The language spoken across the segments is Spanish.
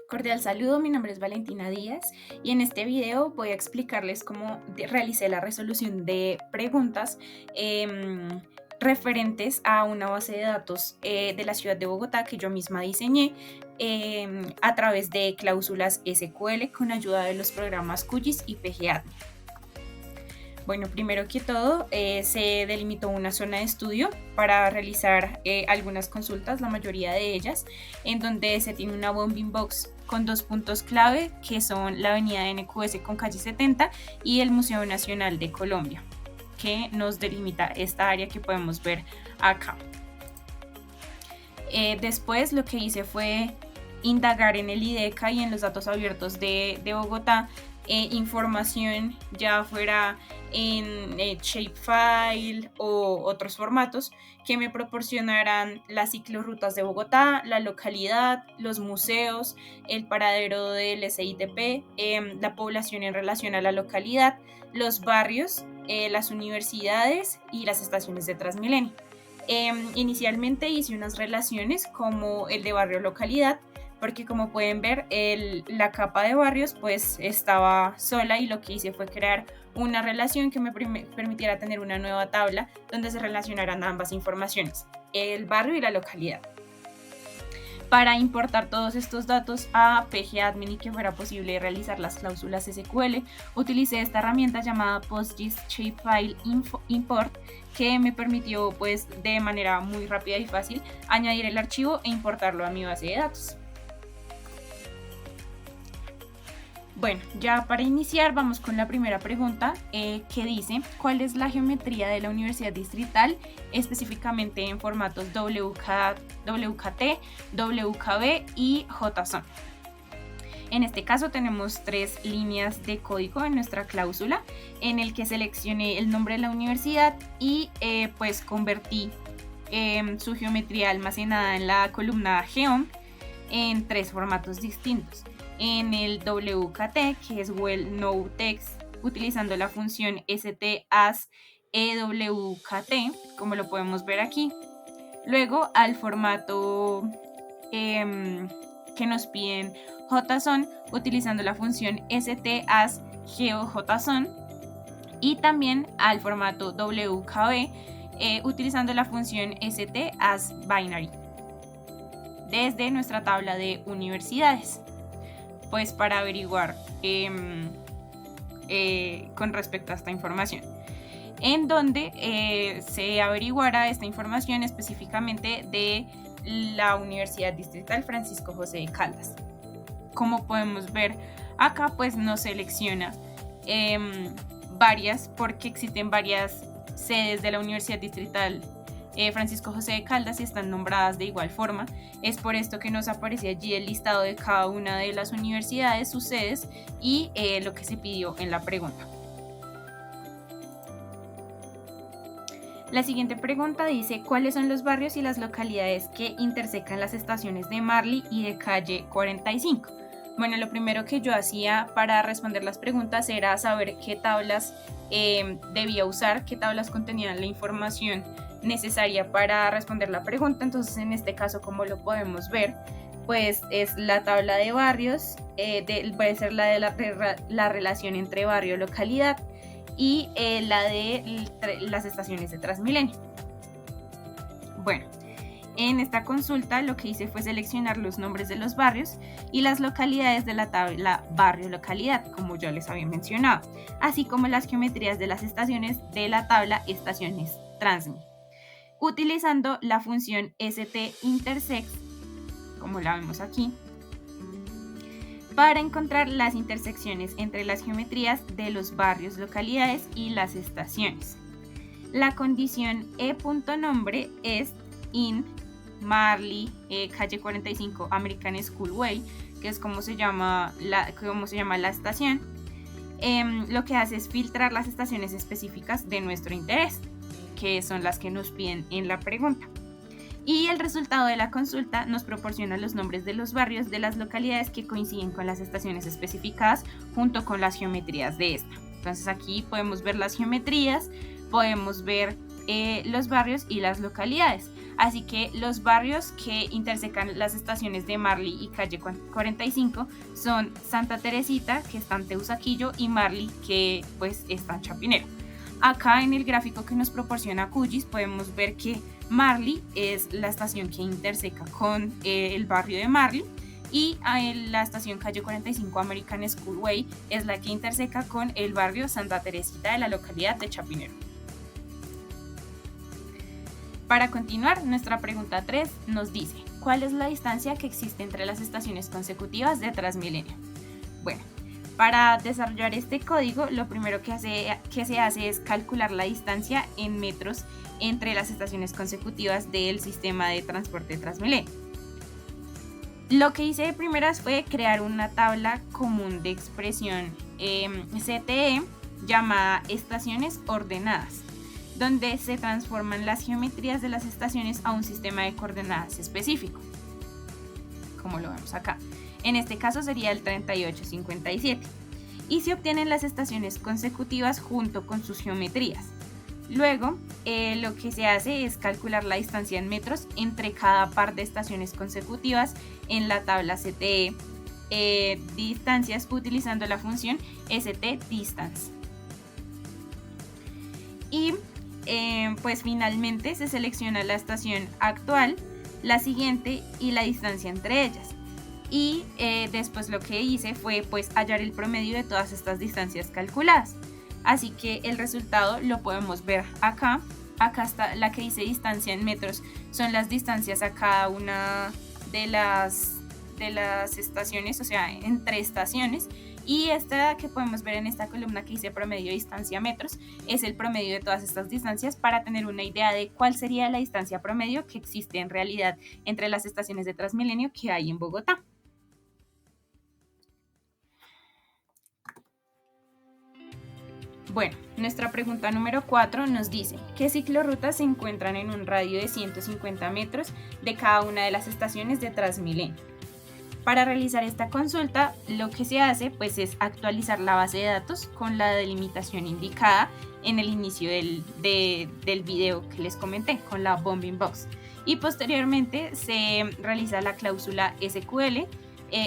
Cordial saludo, mi nombre es Valentina Díaz y en este video voy a explicarles cómo realicé la resolución de preguntas referentes a una base de datos de la ciudad de Bogotá que yo misma diseñé a través de cláusulas SQL con ayuda de los programas QGIS y PGAdmin. Bueno, primero que todo, se delimitó una zona de estudio para realizar algunas consultas, la mayoría de ellas, en donde se tiene una bounding box con dos puntos clave, que son la avenida NQS con calle 70 y el Museo Nacional de Colombia, que nos delimita esta área que podemos ver acá. Después lo que hice fue indagar en el IDECA y en los datos abiertos de Bogotá, información ya fuera en Shapefile o otros formatos que me proporcionaran las ciclorrutas de Bogotá, la localidad, los museos, el paradero del SITP, la población en relación a la localidad, los barrios, las universidades y las estaciones de Transmilenio. Inicialmente hice unas relaciones como el de barrio-localidad, porque como pueden ver, la capa de barrios pues estaba sola y lo que hice fue crear una relación que me permitiera tener una nueva tabla donde se relacionaran ambas informaciones, el barrio y la localidad. Para importar todos estos datos a PGAdmin y que fuera posible realizar las cláusulas SQL, utilicé esta herramienta llamada PostGIS Shapefile Import, que me permitió pues de manera muy rápida y fácil añadir el archivo e importarlo a mi base de datos. Bueno, ya para iniciar vamos con la primera pregunta que dice: ¿cuál es la geometría de la Universidad Distrital, específicamente en formatos WKT, WKB y JSON? En este caso tenemos 3 líneas de código en nuestra cláusula, en el que seleccioné el nombre de la universidad y pues convertí su geometría almacenada en la columna geom en 3 formatos distintos. En el WKT, que es Well Known Text, utilizando la función STAS EWKT, como lo podemos ver aquí. Luego al formato que nos piden JSON, utilizando la función STAS GeoJSON, y también al formato WKB, utilizando la función STAS Binary, desde nuestra tabla de universidades, pues para averiguar con respecto a esta información, en donde se averiguará esta información específicamente de la Universidad Distrital Francisco José de Caldas. Como podemos ver acá, pues nos selecciona varias, porque existen varias sedes de la Universidad Distrital Francisco José de Caldas y están nombradas de igual forma. Es por esto que nos aparece allí el listado de cada una de las universidades, sus sedes y lo que se pidió en la pregunta. La siguiente pregunta dice: ¿cuáles son los barrios y las localidades que intersecan las estaciones de Marly y de calle 45? Bueno, lo primero que yo hacía para responder las preguntas era saber qué tablas debía usar, qué tablas contenían la información necesaria para responder la pregunta. Entonces, en este caso, como lo podemos ver, pues es la tabla de barrios, puede ser la de la relación entre barrio y localidad, y la de las estaciones de Transmilenio. Bueno, en esta consulta lo que hice fue seleccionar los nombres de los barrios y las localidades de la tabla barrio-localidad, como ya les había mencionado, así como las geometrías de las estaciones de la tabla estaciones Transmi, utilizando la función STIntersect, como la vemos aquí, para encontrar las intersecciones entre las geometrías de los barrios, localidades y las estaciones. La condición e.nombre es in Marly, calle 45 American School Way, que es como se llama la estación. Lo que hace es filtrar las estaciones específicas de nuestro interés, que son las que nos piden en la pregunta. Y el resultado de la consulta nos proporciona los nombres de los barrios de las localidades que coinciden con las estaciones especificadas junto con las geometrías de esta. Entonces aquí podemos ver las geometrías, podemos ver los barrios y las localidades. Así que los barrios que intersecan las estaciones de Marley y calle 45 son Santa Teresita, que está en Teusaquillo, y Marley, que pues está en Chapinero. Acá en el gráfico que nos proporciona QGIS podemos ver que Marley es la estación que interseca con el barrio de Marley, y la estación calle 45 American Schoolway es la que interseca con el barrio Santa Teresita de la localidad de Chapinero. Para continuar, nuestra pregunta 3 nos dice: ¿cuál es la distancia que existe entre las estaciones consecutivas de Transmilenio? Bueno, para desarrollar este código, lo primero que se hace es calcular la distancia en metros entre las estaciones consecutivas del sistema de transporte Transmilenio. Lo que hice de primeras fue crear una tabla común de expresión CTE llamada estaciones ordenadas, donde se transforman las geometrías de las estaciones a un sistema de coordenadas específico, como lo vemos acá. En este caso sería el 3857, y se obtienen las estaciones consecutivas junto con sus geometrías. Luego, lo que se hace es calcular la distancia en metros entre cada par de estaciones consecutivas en la tabla CTE distancias utilizando la función STDistance. Y pues finalmente se selecciona la estación actual, la siguiente y la distancia entre ellas. Y después lo que hice fue pues hallar el promedio de todas estas distancias calculadas. Así que el resultado lo podemos ver acá. Acá está la que dice distancia en metros, son las distancias a cada una de las estaciones, o sea, entre estaciones. Y esta que podemos ver en esta columna que dice promedio distancia metros es el promedio de todas estas distancias, para tener una idea de cuál sería la distancia promedio que existe en realidad entre las estaciones de Transmilenio que hay en Bogotá. Bueno, nuestra pregunta número 4 nos dice: ¿qué ciclorrutas se encuentran en un radio de 150 metros de cada una de las estaciones de Transmilenio? Para realizar esta consulta, lo que se hace pues es actualizar la base de datos con la delimitación indicada en el inicio del video que les comenté, con la bounding box. Y posteriormente se realiza la cláusula SQL,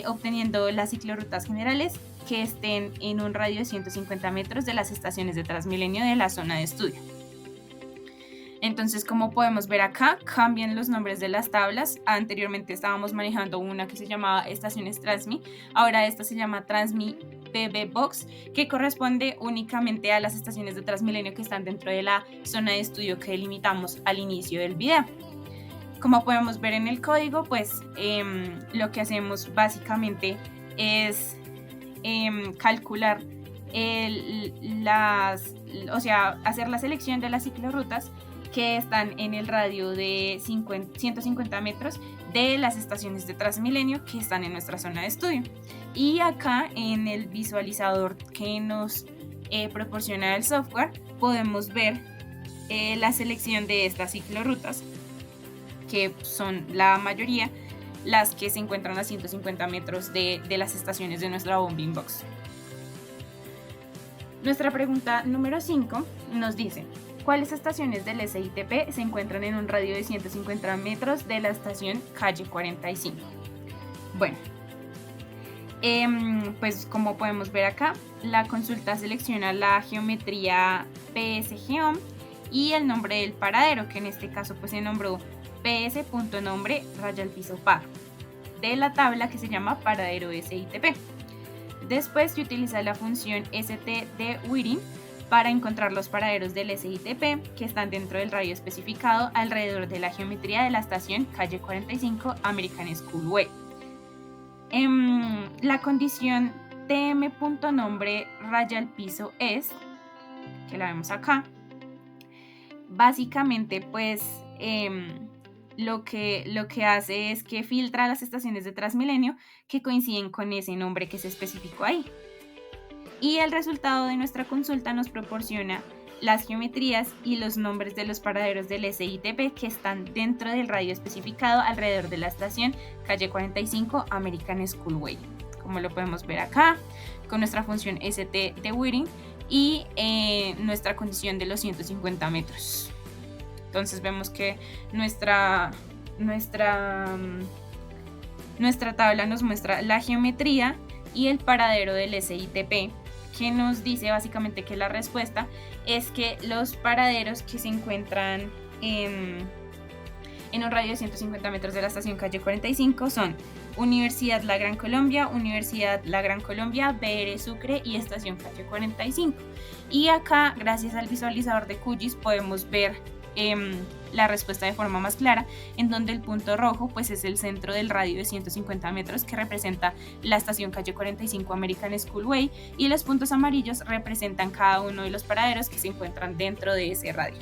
obteniendo las ciclorrutas generales que estén en un radio de 150 metros de las estaciones de Transmilenio de la zona de estudio. Entonces, como podemos ver acá, cambian los nombres de las tablas. Anteriormente estábamos manejando una que se llamaba Estaciones Transmi, ahora esta se llama Transmi BB Box, que corresponde únicamente a las estaciones de Transmilenio que están dentro de la zona de estudio que delimitamos al inicio del video. Como podemos ver en el código, pues lo que hacemos básicamente es calcular hacer la selección de las ciclorrutas que están en el radio de 150 metros de las estaciones de Transmilenio que están en nuestra zona de estudio. Y acá en el visualizador que nos proporciona el software podemos ver la selección de estas ciclorrutas, que son la mayoría las que se encuentran a 150 metros de las estaciones de nuestra bounding box. Nuestra pregunta número 5 nos dice: ¿cuáles estaciones del SITP se encuentran en un radio de 150 metros de la estación calle 45? Bueno, pues como podemos ver acá, la consulta selecciona la geometría PSGeom y el nombre del paradero, que en este caso pues se nombró ps.nombre raya al piso par, de la tabla que se llama paradero SITP. Después se utiliza la función stdwithin para encontrar los paraderos del SITP que están dentro del radio especificado alrededor de la geometría de la estación calle 45 American Schoolway. La condición tm.nombre raya al piso es, que la vemos acá, básicamente pues lo que hace es que filtra las estaciones de Transmilenio que coinciden con ese nombre que se especificó ahí. Y el resultado de nuestra consulta nos proporciona las geometrías y los nombres de los paraderos del SITP que están dentro del radio especificado alrededor de la estación calle 45 American Schoolway, como lo podemos ver acá, con nuestra función stdwithin y nuestra condición de los 150 metros. Entonces vemos que nuestra tabla nos muestra la geometría y el paradero del SITP, que nos dice básicamente que la respuesta es que los paraderos que se encuentran en un radio de 150 metros de la estación calle 45 son Universidad La Gran Colombia, Universidad La Gran Colombia, BR Sucre y estación calle 45. Y acá, gracias al visualizador de QGIS, podemos ver la respuesta de forma más clara, en donde el punto rojo pues es el centro del radio de 150 metros que representa la estación calle 45 American Schoolway, y los puntos amarillos representan cada uno de los paraderos que se encuentran dentro de ese radio.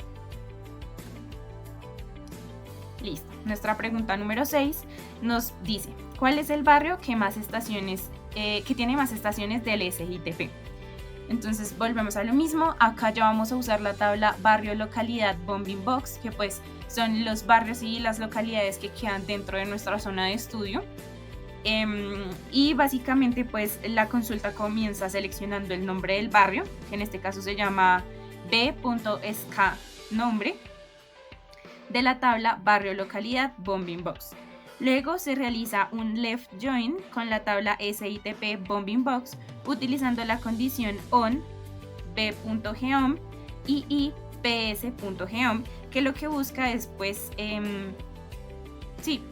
Listo. Nuestra pregunta número 6 nos dice: ¿cuál es el barrio que tiene más estaciones del SITP? Entonces volvemos a lo mismo. Acá ya vamos a usar la tabla barrio localidad bounding box, que pues son los barrios y las localidades que quedan dentro de nuestra zona de estudio. Y básicamente pues la consulta comienza seleccionando el nombre del barrio, que en este caso se llama b.sk nombre, de la tabla barrio localidad bounding box. Luego se realiza un left join con la tabla SITP bounding box utilizando la condición on b.geom y ips.geom, que lo que busca es pues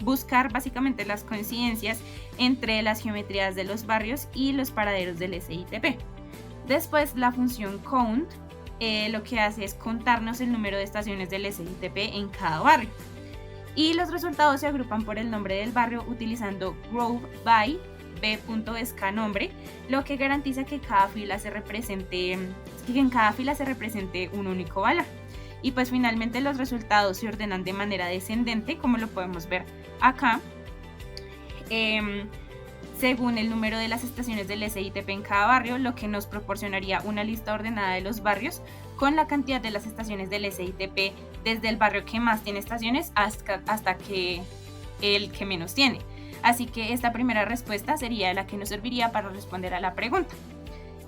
buscar básicamente las coincidencias entre las geometrías de los barrios y los paraderos del SITP. Después la función count lo que hace es contarnos el número de estaciones del SITP en cada barrio. Y los resultados se agrupan por el nombre del barrio utilizando Grove by b.sk nombre, lo que garantiza que en cada fila se represente un único valor. Y pues finalmente los resultados se ordenan de manera descendente, como lo podemos ver acá, según el número de las estaciones del SITP en cada barrio, lo que nos proporcionaría una lista ordenada de los barrios con la cantidad de las estaciones del SITP desde el barrio que más tiene estaciones hasta que el que menos tiene. Así que esta primera respuesta sería la que nos serviría para responder a la pregunta.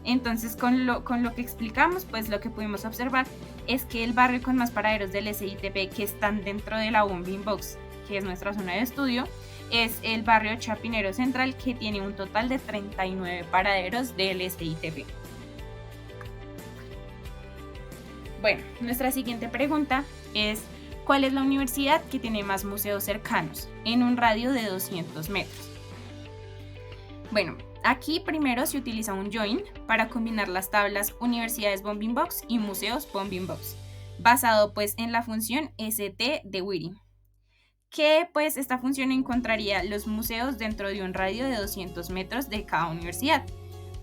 Entonces, con lo que explicamos, pues lo que pudimos observar es que el barrio con más paraderos del SITP que están dentro de la bounding box, que es nuestra zona de estudio, es el barrio Chapinero Central, que tiene un total de 39 paraderos del SITP. Bueno, nuestra siguiente pregunta es: ¿cuál es la universidad que tiene más museos cercanos en un radio de 200 metros? Bueno, aquí primero se utiliza un join para combinar las tablas universidades bounding box y museos bounding box, basado pues en la función st de Wiri, que pues esta función encontraría los museos dentro de un radio de 200 metros de cada universidad.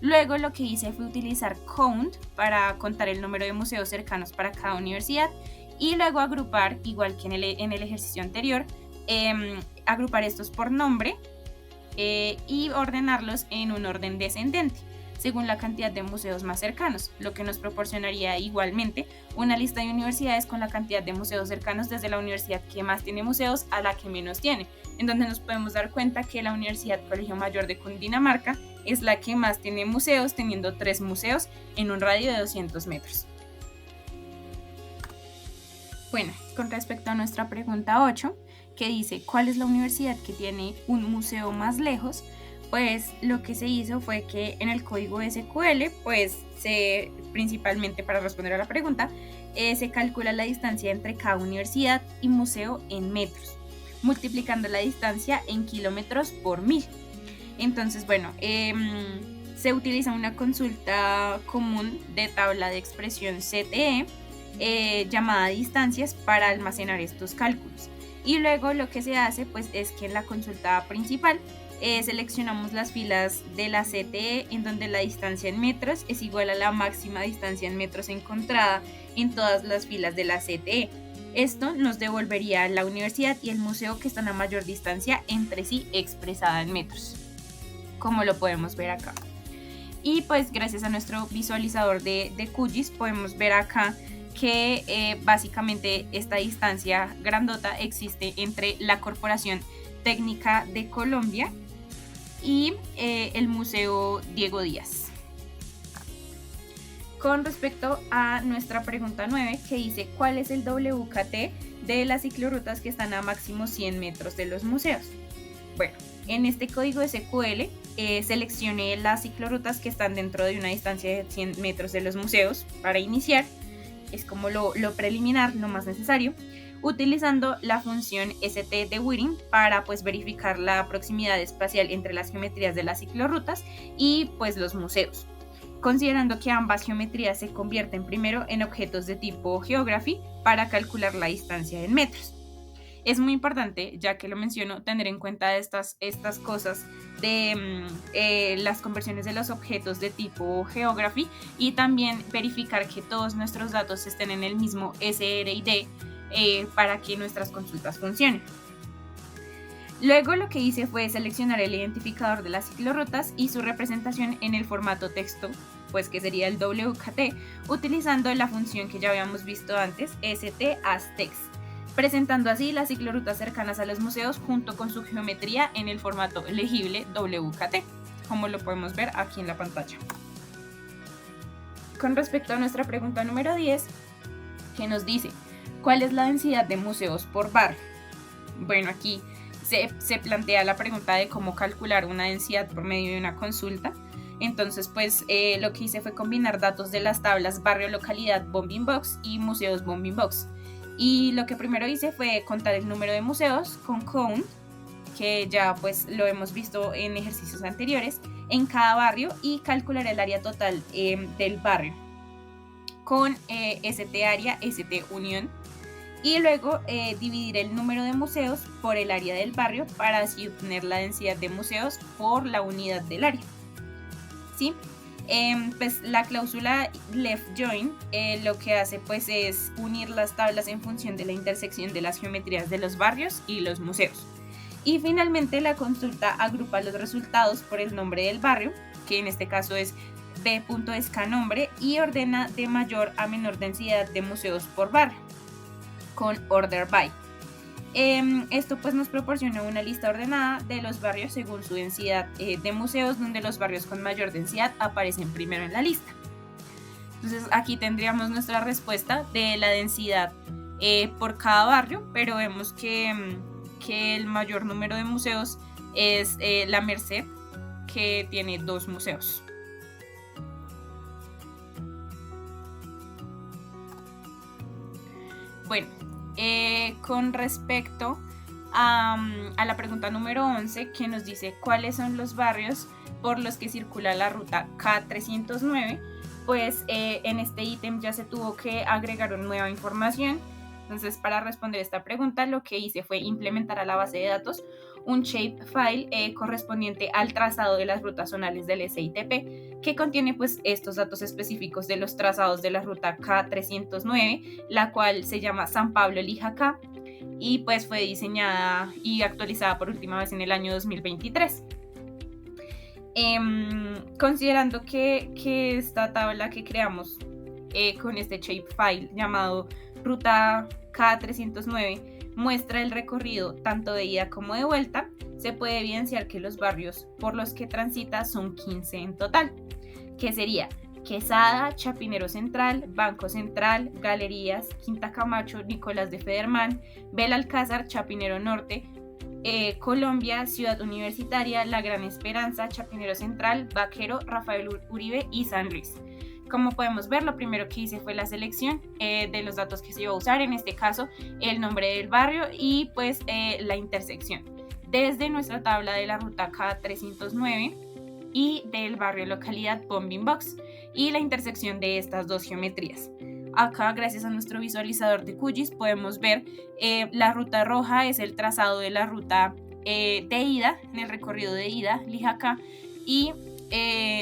Luego lo que hice fue utilizar count para contar el número de museos cercanos para cada universidad, y luego agrupar, igual que en el ejercicio anterior, agrupar estos por nombre y ordenarlos en un orden descendente, según la cantidad de museos más cercanos, lo que nos proporcionaría igualmente una lista de universidades con la cantidad de museos cercanos desde la universidad que más tiene museos a la que menos tiene, en donde nos podemos dar cuenta que la Universidad Colegio Mayor de Cundinamarca es la que más tiene museos, teniendo 3 museos en un radio de 200 metros. Bueno, con respecto a nuestra pregunta 8, que dice ¿cuál es la universidad que tiene un museo más lejos? Pues lo que se hizo fue que en el código SQL, pues principalmente para responder a la pregunta, se calcula la distancia entre cada universidad y museo en metros, multiplicando la distancia en kilómetros por 1000. Entonces, bueno, se utiliza una consulta común de tabla de expresión CTE llamada distancias para almacenar estos cálculos. Y luego lo que se hace pues es que en la consulta principal seleccionamos las filas de la CTE en donde la distancia en metros es igual a la máxima distancia en metros encontrada en todas las filas de la CTE. Esto nos devolvería la universidad y el museo que están a mayor distancia entre sí expresada en metros, como lo podemos ver acá. Y pues gracias a nuestro visualizador de QGIS podemos ver acá que básicamente esta distancia grandota existe entre la Corporación Técnica de Colombia y el Museo Diego Díaz. Con respecto a nuestra pregunta 9, que dice ¿cuál es el WKT de las ciclorrutas que están a máximo 100 metros de los museos. Bueno, en este código SQL seleccione las ciclorrutas que están dentro de una distancia de 100 metros de los museos para iniciar. Es como lo preliminar, lo más necesario, utilizando la función st de Whitting para pues verificar la proximidad espacial entre las geometrías de las ciclorrutas y pues los museos, considerando que ambas geometrías se convierten primero en objetos de tipo geography para calcular la distancia en metros. Es muy importante, ya que lo menciono, tener en cuenta estas cosas de las conversiones de los objetos de tipo geography y también verificar que todos nuestros datos estén en el mismo SRID para que nuestras consultas funcionen. Luego lo que hice fue seleccionar el identificador de las ciclorrutas y su representación en el formato texto, pues que sería el WKT, utilizando la función que ya habíamos visto antes, st_as_text, presentando así las ciclorrutas cercanas a los museos junto con su geometría en el formato legible WKT, como lo podemos ver aquí en la pantalla. Con respecto a nuestra pregunta número 10, que nos dice, ¿cuál es la densidad de museos por barrio? Bueno, aquí se plantea la pregunta de cómo calcular una densidad por medio de una consulta. Entonces, pues lo que hice fue combinar datos de las tablas barrio, localidad, bounding box y museos bounding box. Y lo que primero hice fue contar el número de museos con count, que ya pues lo hemos visto en ejercicios anteriores, en cada barrio, y calcular el área total del barrio con st_área, st_unión, y luego dividir el número de museos por el área del barrio para así obtener la densidad de museos por la unidad del área. ¿Sí? Pues la cláusula left join lo que hace pues es unir las tablas en función de la intersección de las geometrías de los barrios y los museos. Y finalmente la consulta agrupa los resultados por el nombre del barrio, que en este caso es b.escanombre, y ordena de mayor a menor densidad de museos por barrio con order by. Esto pues nos proporciona una lista ordenada de los barrios según su densidad de museos, donde los barrios con mayor densidad aparecen primero en la lista. Entonces aquí tendríamos nuestra respuesta de la densidad por cada barrio, pero vemos que el mayor número de museos es la Merced, que tiene 2 museos. Bueno, con respecto a la pregunta número 11, que nos dice cuáles son los barrios por los que circula la ruta K309, pues en este ítem ya se tuvo que agregar una nueva información. Entonces, para responder esta pregunta, lo que hice fue implementar a la base de datos un shapefile correspondiente al trazado de las rutas zonales del SITP, que contiene pues estos datos específicos de los trazados de la ruta K309, la cual se llama San Pablo-Lija K, y pues fue diseñada y actualizada por última vez en el año 2023. Considerando que esta tabla que creamos con este shapefile llamado ruta K309 muestra el recorrido tanto de ida como de vuelta, se puede evidenciar que los barrios por los que transita son 15 en total, que sería Quesada, Chapinero Central, Banco Central, Galerías, Quinta Camacho, Nicolás de Federman, Belalcázar, Chapinero Norte, Colombia, Ciudad Universitaria, La Gran Esperanza, Chapinero Central, Vaquero, Rafael Uribe y San Luis. Como podemos ver, lo primero que hice fue la selección de los datos que se iba a usar, en este caso el nombre del barrio y pues la intersección desde nuestra tabla de la ruta K309 y del barrio localidad bounding box y la intersección de estas dos geometrías. Acá, gracias a nuestro visualizador de QGIS, podemos ver la ruta roja es el trazado de la ruta de ida, en el recorrido de ida, Lija K, y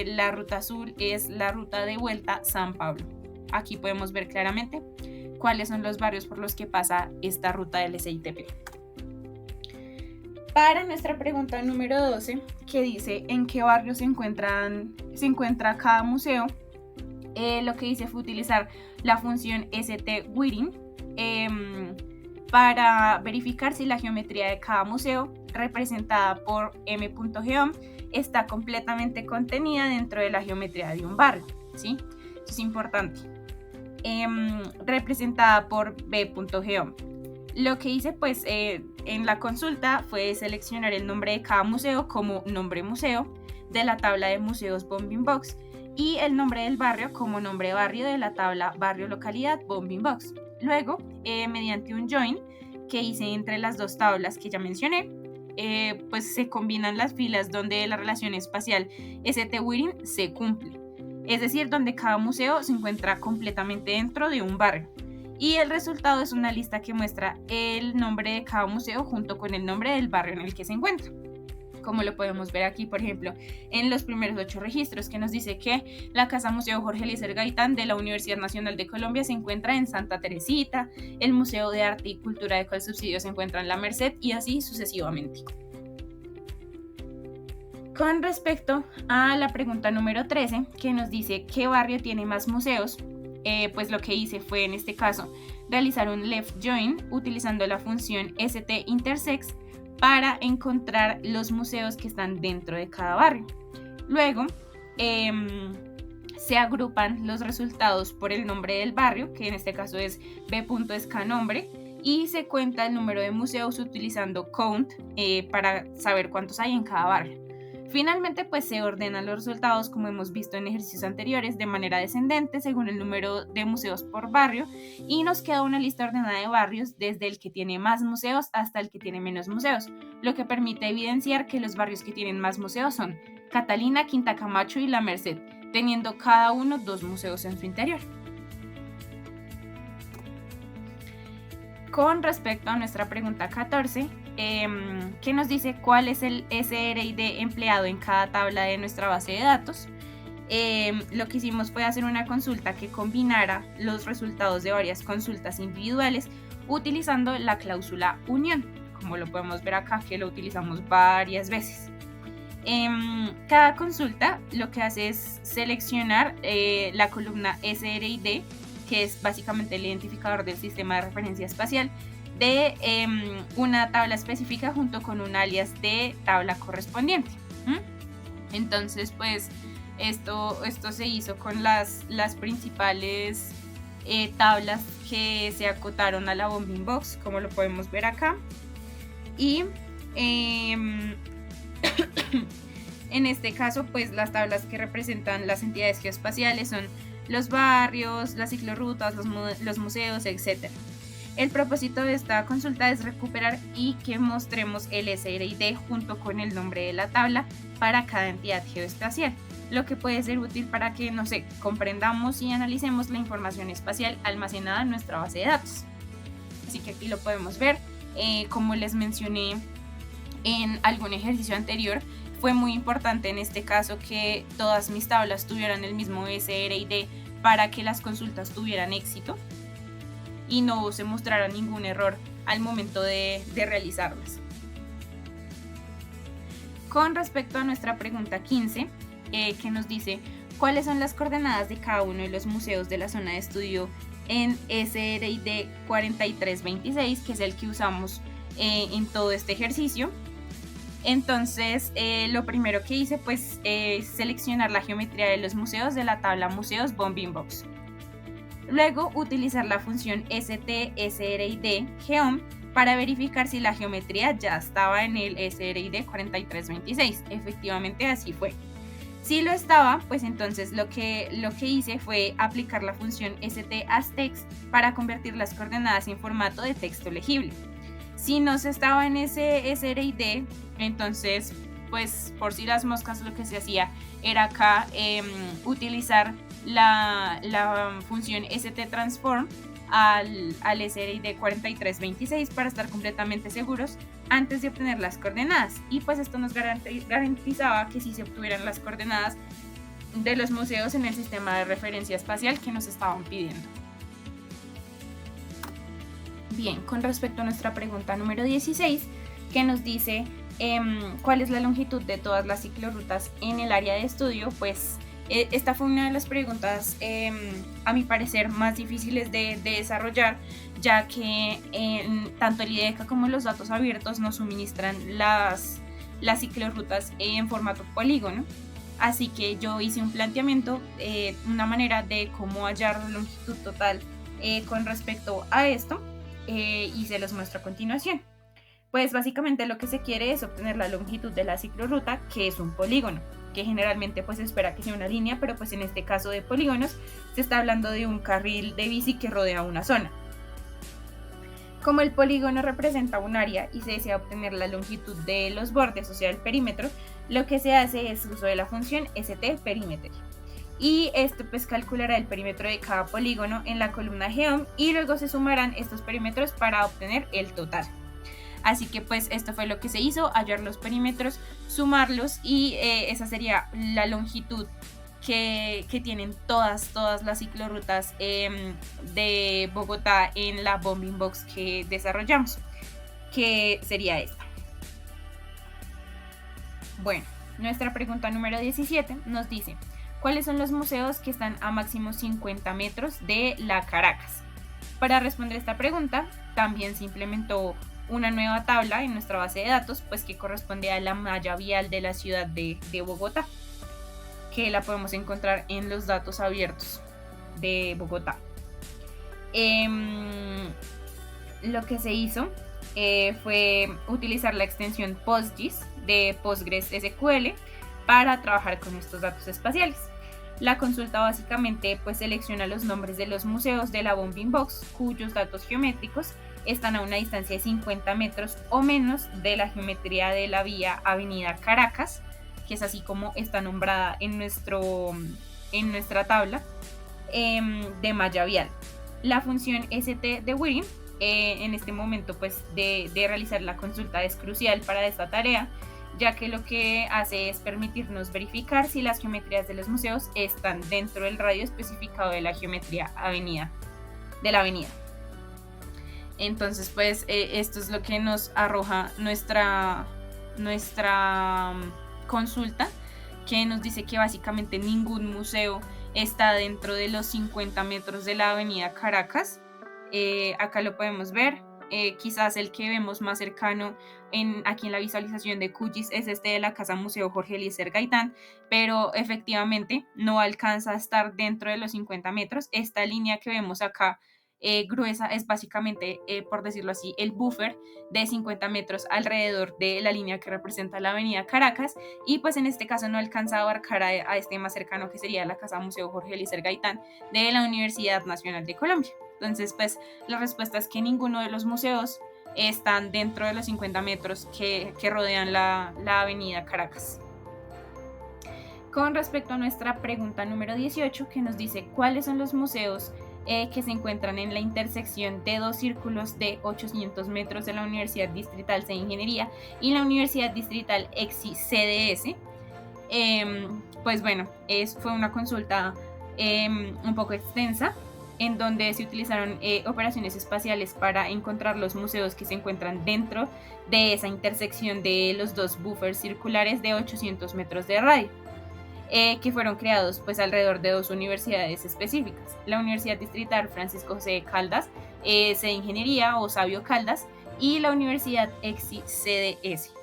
la ruta azul es la ruta de vuelta San Pablo. Aquí podemos ver claramente cuáles son los barrios por los que pasa esta ruta del SITP. Para nuestra pregunta número 12, que dice en qué barrio se encuentra cada museo, lo que hice fue utilizar la función st_whitting para verificar si la geometría de cada museo, representada por m.geom, está completamente contenida dentro de la geometría de un barrio, ¿sí? Eso es importante. Representada por b.geom. Lo que hice pues en la consulta fue seleccionar el nombre de cada museo como nombre museo de la tabla de museos Bounding Box y el nombre del barrio como nombre barrio de la tabla barrio localidad Bounding Box. Luego, mediante un join que hice entre las dos tablas que ya mencioné, pues se combinan las filas donde la relación espacial ST-Wheeling se cumple, es decir, donde cada museo se encuentra completamente dentro de un barrio. Y el resultado es una lista que muestra el nombre de cada museo junto con el nombre del barrio en el que se encuentra. Como lo podemos ver aquí, por ejemplo, en los primeros 8 registros, que nos dice que la Casa Museo Jorge Eliezer Gaitán de la Universidad Nacional de Colombia se encuentra en Santa Teresita, el Museo de Arte y Cultura de Colsubsidio se encuentra en La Merced y así sucesivamente. Con respecto a la pregunta número 13, que nos dice qué barrio tiene más museos, pues lo que hice fue en este caso realizar un left join utilizando la función ST-intersects para encontrar los museos que están dentro de cada barrio. Luego se agrupan los resultados por el nombre del barrio, que en este caso es b.escanombre, y se cuenta el número de museos utilizando count para saber cuántos hay en cada barrio. Finalmente, pues se ordenan los resultados, como hemos visto en ejercicios anteriores, de manera descendente según el número de museos por barrio y nos queda una lista ordenada de barrios desde el que tiene más museos hasta el que tiene menos museos, lo que permite evidenciar que los barrios que tienen más museos son Catalina, Quinta Camacho y La Merced, teniendo cada uno 2 museos en su interior. Con respecto a nuestra pregunta 14, que nos dice cuál es el SRID empleado en cada tabla de nuestra base de datos. Lo que hicimos fue hacer una consulta que combinara los resultados de varias consultas individuales utilizando la cláusula unión, como lo podemos ver acá, que lo utilizamos varias veces. Cada consulta lo que hace es seleccionar la columna SRID, que es básicamente el identificador del sistema de referencia espacial, de una tabla específica junto con un alias de tabla correspondiente. Entonces, pues esto se hizo con las principales tablas que se acotaron a la Bounding Box, como lo podemos ver acá. Y en este caso, pues las tablas que representan las entidades geoespaciales son los barrios, las ciclorrutas, los museos, etc. El propósito de esta consulta es recuperar y que mostremos el SRID junto con el nombre de la tabla para cada entidad geoespacial, lo que puede ser útil para que, comprendamos y analicemos la información espacial almacenada en nuestra base de datos. Así que aquí lo podemos ver. Como les mencioné en algún ejercicio anterior, fue muy importante en este caso que todas mis tablas tuvieran el mismo SRID para que las consultas tuvieran éxito y no se mostrara ningún error al momento de realizarlas. Con respecto a nuestra pregunta 15, que nos dice cuáles son las coordenadas de cada uno de los museos de la zona de estudio en SRID 4326, que es el que usamos en todo este ejercicio. Entonces, lo primero que hice pues es seleccionar la geometría de los museos de la tabla Museos Bounding Box. Luego, utilizar la función ST-SRID geom para verificar si la geometría ya estaba en el SRID 4326. Efectivamente, así fue. Si lo estaba, pues entonces lo que hice fue aplicar la función ST-as-text para convertir las coordenadas en formato de texto legible. Si no se estaba en ese SRID, entonces, pues por si las moscas, lo que se hacía era acá utilizar la función ST-transform al SRID 4326 para estar completamente seguros antes de obtener las coordenadas. Y pues esto nos garantizaba que sí se obtuvieran las coordenadas de los museos en el sistema de referencia espacial que nos estaban pidiendo. Bien, con respecto a nuestra pregunta número 16, que nos dice cuál es la longitud de todas las ciclorrutas en el área de estudio, pues esta fue una de las preguntas a mi parecer más difíciles de desarrollar, ya que tanto el IDECA como los datos abiertos nos suministran las ciclorrutas en formato polígono. Así que yo hice un planteamiento, una manera de cómo hallar la longitud total con respecto a esto. y se los muestro a continuación. Pues básicamente lo que se quiere es obtener la longitud de la ciclorruta, que es un polígono, que generalmente pues se espera que sea una línea, pero pues en este caso de polígonos se está hablando de un carril de bici que rodea una zona. Como el polígono representa un área y se desea obtener la longitud de los bordes, o sea el perímetro, lo que se hace es uso de la función st_perimeter. Y esto pues calculará el perímetro de cada polígono en la columna geom y luego se sumarán estos perímetros para obtener el total. Así que pues esto fue lo que se hizo, hallar los perímetros, sumarlos y esa sería la longitud que tienen todas las ciclorrutas de Bogotá en la Bounding Box que desarrollamos, que sería esta. Bueno, nuestra pregunta número 17 nos dice: ¿cuáles son los museos que están a máximo 50 metros de la Caracas? Para responder esta pregunta, también se implementó una nueva tabla en nuestra base de datos, pues que corresponde a la malla vial de la ciudad de Bogotá, que la podemos encontrar en los datos abiertos de Bogotá. Lo que se hizo fue utilizar la extensión PostGIS de PostgreSQL para trabajar con estos datos espaciales. La consulta básicamente pues selecciona los nombres de los museos de la Bounding Box cuyos datos geométricos están a una distancia de 50 metros o menos de la geometría de la vía Avenida Caracas, que es así como está nombrada en nuestra tabla de malla vial. La función st de Wheeling en este momento pues de realizar la consulta es crucial para esta tarea, ya que lo que hace es permitirnos verificar si las geometrías de los museos están dentro del radio especificado de la geometría de la avenida. Entonces pues esto es lo que nos arroja nuestra consulta, que nos dice que básicamente ningún museo está dentro de los 50 metros de la avenida Caracas. Acá lo podemos ver. Quizás el que vemos más cercano aquí en la visualización de QGIS es este de la Casa Museo Jorge Eliezer Gaitán, pero efectivamente no alcanza a estar dentro de los 50 metros. Esta línea que vemos acá gruesa es básicamente, por decirlo así, el buffer de 50 metros alrededor de la línea que representa la avenida Caracas, y pues en este caso no alcanza a abarcar a este más cercano, que sería la Casa Museo Jorge Eliezer Gaitán de la Universidad Nacional de Colombia. Entonces pues la respuesta es que ninguno de los museos están dentro de los 50 metros que rodean la avenida Caracas. Con respecto a nuestra pregunta número 18, que nos dice cuáles son los museos que se encuentran en la intersección de dos círculos de 800 metros de la Universidad Distrital de Ingeniería y la Universidad Distrital EXI-CDS. Pues bueno, fue una consulta un poco extensa, en donde se utilizaron operaciones espaciales para encontrar los museos que se encuentran dentro de esa intersección de los dos buffers circulares de 800 metros de radio, que fueron creados pues alrededor de dos universidades específicas: la Universidad Distrital Francisco José de Caldas, sede Ingeniería o Sabio Caldas, y la Universidad EXI-CDS.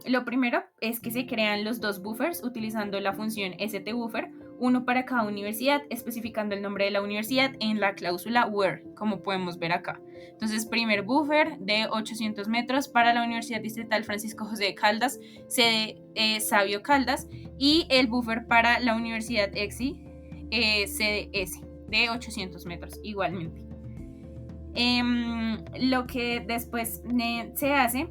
Lo primero es que se crean los dos buffers utilizando la función stbuffer, uno para cada universidad, especificando el nombre de la universidad en la cláusula where, como podemos ver acá. Entonces, primer buffer de 800 metros para la Universidad Distrital Francisco José de Caldas, sede Sabio Caldas, y el buffer para la Universidad EXI CDS de 800 metros igualmente. Lo que después se hace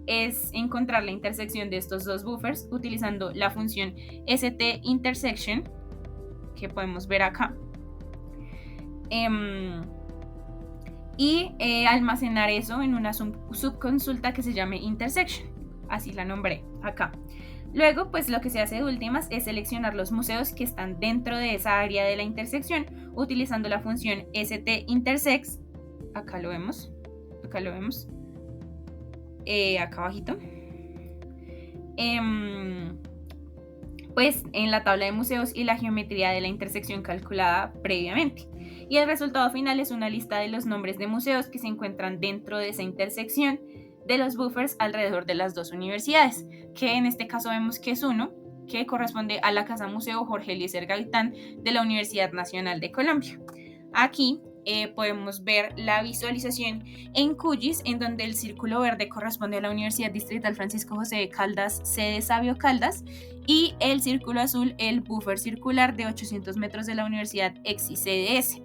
es encontrar la intersección de estos dos buffers utilizando la función stIntersection, que podemos ver acá, y almacenar eso en una subconsulta que se llame intersection, así la nombré acá. Luego, pues lo que se hace de últimas es seleccionar los museos que están dentro de esa área de la intersección utilizando la función stIntersect. Acá lo vemos, acá abajito. Pues en la tabla de museos y la geometría de la intersección calculada previamente. Y el resultado final es una lista de los nombres de museos que se encuentran dentro de esa intersección de los buffers alrededor de las dos universidades, que en este caso vemos que es uno, que corresponde a la Casa Museo Jorge Eliezer Gaitán de la Universidad Nacional de Colombia. Aquí podemos ver la visualización en QGIS, en donde el círculo verde corresponde a la Universidad Distrital Francisco José de Caldas, sede Sabio Caldas, y el círculo azul, el buffer circular de 800 metros de la Universidad EXI CDS.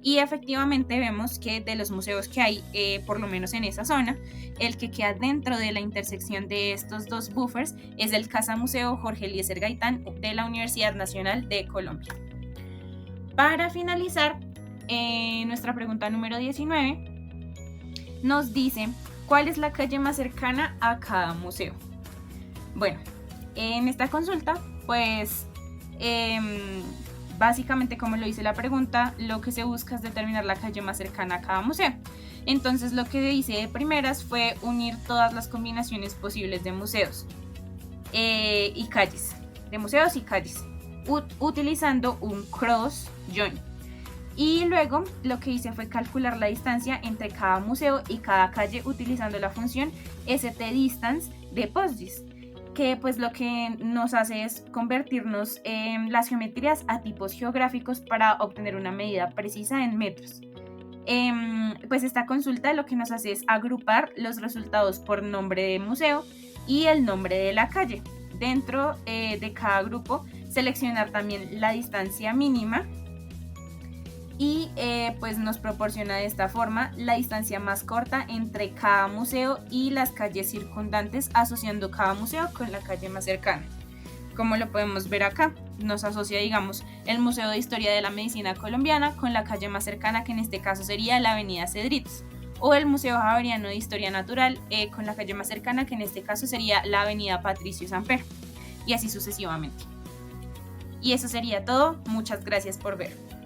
Y efectivamente vemos que de los museos que hay, por lo menos en esa zona, el que queda dentro de la intersección de estos dos buffers es el Casa Museo Jorge Eliezer Gaitán de la Universidad Nacional de Colombia. Para finalizar, nuestra pregunta número 19 nos dice: ¿cuál es la calle más cercana a cada museo? Bueno, en esta consulta, pues básicamente, como lo dice la pregunta, lo que se busca es determinar la calle más cercana a cada museo. Entonces, lo que hice de primeras fue unir todas las combinaciones posibles de museos y calles, utilizando un cross join. Y luego lo que hice fue calcular la distancia entre cada museo y cada calle utilizando la función stDistance de PostGIS, que pues lo que nos hace es convertirnos en las geometrías a tipos geográficos para obtener una medida precisa en metros. Pues esta consulta lo que nos hace es agrupar los resultados por nombre de museo y el nombre de la calle. Dentro de cada grupo seleccionar también la distancia mínima y pues nos proporciona de esta forma la distancia más corta entre cada museo y las calles circundantes, asociando cada museo con la calle más cercana. Como lo podemos ver acá, nos asocia, digamos, el Museo de Historia de la Medicina Colombiana con la calle más cercana, que en este caso sería la Avenida Cedritos, o el Museo Javeriano de Historia Natural con la calle más cercana, que en este caso sería la Avenida Patricio Samper, y así sucesivamente. Y eso sería todo. Muchas gracias por ver.